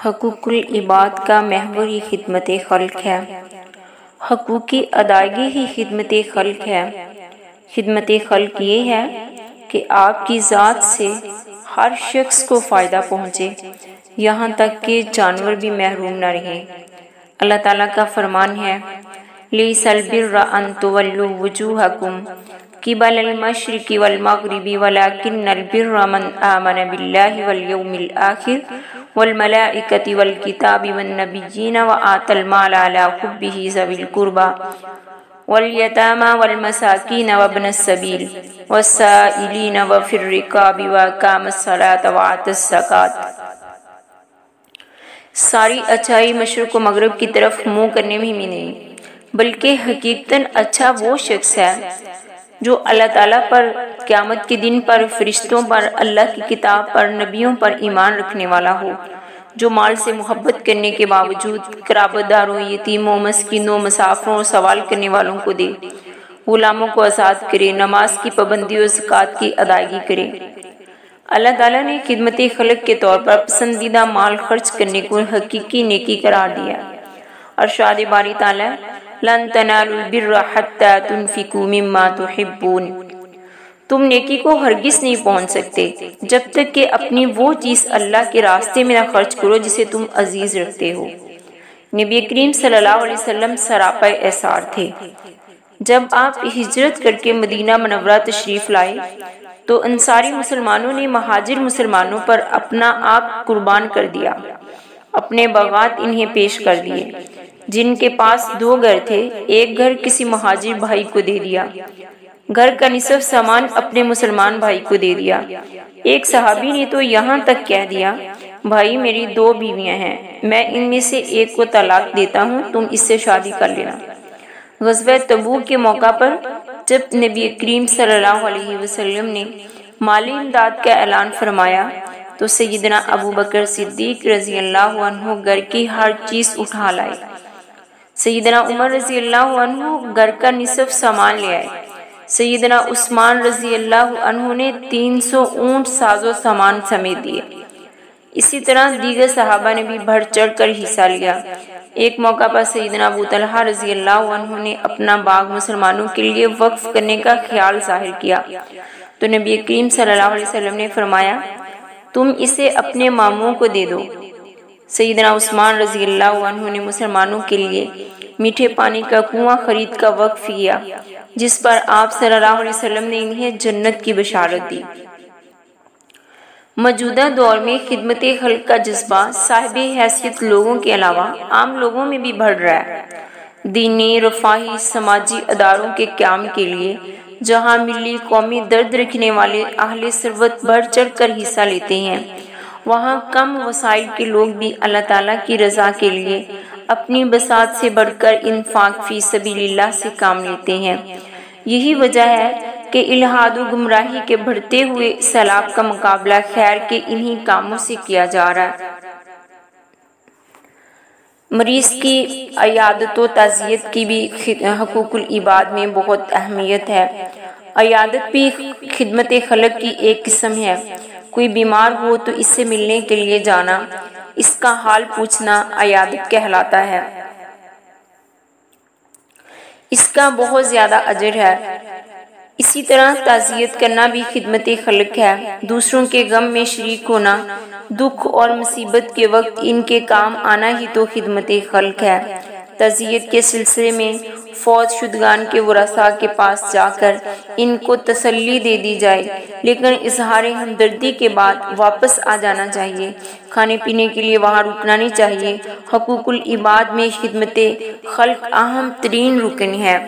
حقوق العباد کا محور ہی خدمت خلق ہے۔ حقوق کی ادائیگی ہی خدمت خلق ہے۔ خدمت خلق یہ ہے کہ آپ کی ذات سے ہر شخص کو فائدہ پہنچے، یہاں تک کہ جانور بھی محروم نہ رہیں۔ اللہ تعالیٰ کا فرمان ہے لَيْسَ الْبِرَّ أَن تُوَلُّوا وُجُوهَكُمْ قِبَلَ الْمَشْرِقِ وَالْمَغْرِبِ وَلَكِنَّ الْبِرَّ مَنْ آمَنَ بِاللَّهِ وَالْيَوْمِ الْآخِرِ وَالْمَلَائِكَةِ وَالْكِتَابِ وَالنَّبِيِّينَ وَآتَى الْمَالَ عَلَى حُبِّهِ ذَوِي الْقُرْبَى وَالْيَتَامَى وَالْمَسَاكِينَ وَابْنَ السَّبِيلِ وَالسَّائِلِينَ وَفِي الرِّقَابِ وَأَقَامَ الصَّلَاةَ وَآتَى الزَّكَاةَ۔ ساری اچھائی مشرق و مغرب کی طرف منہ کرنے میں ہی نہیں، بلکہ حقیقتاً اچھا وہ شخص ہے جو اللہ تعالیٰ پر، قیامت کے دن پر، فرشتوں پر، اللہ کی کتاب پر، نبیوں پر ایمان رکھنے والا ہو، جو مال سے محبت کرنے کے باوجود قرابت داروں، یتیموں، مسکینوں، مسافروں، سوال کرنے والوں کو دے، غلاموں کو آزاد کرے، نماز کی پابندی اور زکوٰۃ کی ادائیگی کرے۔ اللہ تعالیٰ نے خدمت خلق کے طور پر پسندیدہ مال خرچ کرنے کو حقیقی نیکی قرار دیا۔ ارشاد باری تعالیٰ لَن تَنَالُوا الْبِرَّ حَتَّىٰ تُنْفِقُوا مِمَّا تُحِبُّونَ، تم نیکی کو ہرگز نہیں پہنچ سکتے جب تک کہ اپنی وہ چیز اللہ کے راستے میں نہ خرچ کرو جسے تم عزیز رکھتے ہو۔ نبی کریم صلی اللہ علیہ وسلم سراپا احسار تھے۔ جب آپ ہجرت کر کے مدینہ منورہ تشریف لائے تو انصاری مسلمانوں نے مہاجر مسلمانوں پر اپنا آپ قربان کر دیا، اپنے باغات انہیں پیش کر دیے۔ جن کے پاس 2 گھر تھے، ایک گھر کسی مہاجر بھائی کو دے دیا، گھر کا نصف سامان اپنے مسلمان بھائی کو دے دیا۔ ایک صحابی نے تو یہاں تک کہہ دیا بھائی میری 2 بیویاں ہیں، میں ان میں سے ایک کو طلاق دیتا ہوں، تم اس سے شادی کر لینا۔ غزوہ تبوک کے موقع پر جب نبی کریم صلی اللہ علیہ وسلم نے مالی امداد کا اعلان فرمایا تو سیدنا ابو بکر صدیق رضی اللہ عنہ گھر کی ہر چیز اٹھا لائے۔ سیدنا عمر رضی اللہ عنہ گھر کا نصف سامان لے آئے۔ سیدنا عثمان رضی اللہ عنہ نے 300 اونٹ ساز و سامان سمیت دیے۔ اسی طرح دیگر صحابہ نے بھی بڑھ چڑھ کر حصہ لیا۔ ایک موقع پر سیدنا ابو طلحہ رضی اللہ عنہ نے اپنا باغ مسلمانوں کے لیے وقف کرنے کا خیال ظاہر کیا تو نبی کریم صلی اللہ علیہ وسلم نے فرمایا تم اسے اپنے ماموں کو دے دو۔ سیدنا عثمان رضی اللہ عنہ نے مسلمانوں کے لیے میٹھے پانی کا کنواں خرید کا وقف کیا، جس پر آپ صلی اللہ علیہ وسلم نے انہیں جنت کی بشارت دی۔ موجودہ دور میں خدمت خلق کا جذبہ صاحب حیثیت لوگوں کے علاوہ عام لوگوں میں بھی بڑھ رہا ہے۔ دینی، رفاہی، سماجی اداروں کے قیام کے لیے جہاں ملی قومی درد رکھنے والے اہل ثروت بڑھ چڑھ کر حصہ لیتے ہیں، وہاں کم وسائل کے لوگ بھی اللہ تعالیٰ کی رضا کے لیے اپنی بساط سے بڑھ کر انفاق فی سبیل اللہ سے کام لیتے ہیں۔ یہی وجہ ہے کہ الحاد و گمراہی کے بڑھتے ہوئے سیلاب کا مقابلہ خیر کے انہی کاموں سے کیا جا رہا ہے۔ مریض کی عیادت و تعزیت کی بھی حقوق العباد میں بہت اہمیت ہے۔ عیادت بھی خدمت خلق کی ایک قسم ہے۔ کوئی بیمار ہو تو اس سے ملنے کے لیے جانا، اس کا حال پوچھنا عیادت کہلاتا ہے۔ اس کا بہت زیادہ اجر ہے۔ اسی طرح تعزیت کرنا بھی خدمت خلق ہے۔ دوسروں کے غم میں شریک ہونا، دکھ اور مصیبت کے وقت ان کے کام آنا ہی تو خدمت خلق ہے۔ تعزیت کے سلسلے میں فوت شدگان کے ورثاء کے پاس جا کر ان کو تسلی دے دی جائے، لیکن اظہار ہمدردی کے بعد واپس آ جانا چاہیے۔ کھانے پینے کے لیے وہاں رکنا نہیں چاہیے۔ حقوق العباد میں خدمت خلق اہم ترین رکن ہے۔